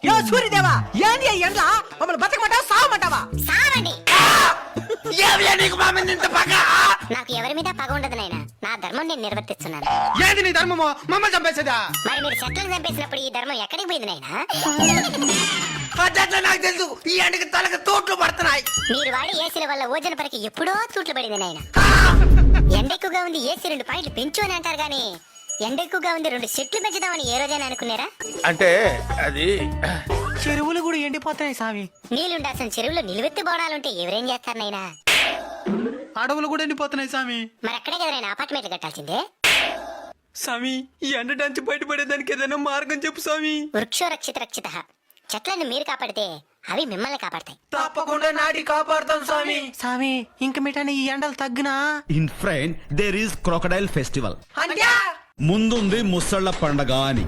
యో సూర్యదేవా ఏంది ఈ ఎండ్ల మమ్మల్ని బతకమంటావా సావమంటావా? సావండి. ఏమిలే నీకు మా మీద ఇంత పగ? నాకు ఎవరి మీద పగ ఉండదు నాయనా, నా ధర్మం నేను నిర్వర్తిస్తున్నాను. ఏంది నీ ధర్మము? మమ్మల్ని చంపేసేదా? మరి మీరు చెట్లను చంపేసినప్పుడు ఈ ధర్మం ఎక్కడికి పోయింది నాయనా? అట్లా నాకు తెలుసు. ఈ ఎండకి తలకు తోట్లు పడుతున్నాయి. మీరు వాడి ఏసీల వల్ల ఓజన పరకి ఎప్పుడో తూట్లు పడింది నాయన. ఎండ ఎక్కువగా ఉంది ఏసీ 2 పాయింట్లు పెంచు అని అంటారు గానీ ఎండ ఎక్కువగా ఉంది 2 చెట్లు పెంచుదామని ఏ రోజైనా అనుకున్నారా? అంటే అది చెరువులు కూడా ఎండిపోతున్నాయి స్వామి. నీళ్లుండాల్సిన చెరువులో నిలువెత్తి బోనాలుంటే ఎవరేం చేస్తారు నాయనా? అడవులు కూడా ఎండిపోతున్నాయి స్వామి. మరి అక్కడే కదా నాయనా అపార్ట్మెంట్లు కట్టాల్సిందే. స్వామి ఈ ఎండ డంచి బయటపడేదానికి ఏదైనా మార్గం చెప్పు స్వామి. వృక్షో రక్షిత రక్షిత. చెట్లను మీరు కాపాడితే అవి మిమ్మల్ని కాపాడతాయి. తప్పకుండా నాటి కాపాడుతాం స్వామి. స్వామి ఇంక మిఠాని ఈ ఎండలు తగ్గినా? In front there is crocodile festival. అంటే ముందుంది ముసళ్ళ పండగ అని.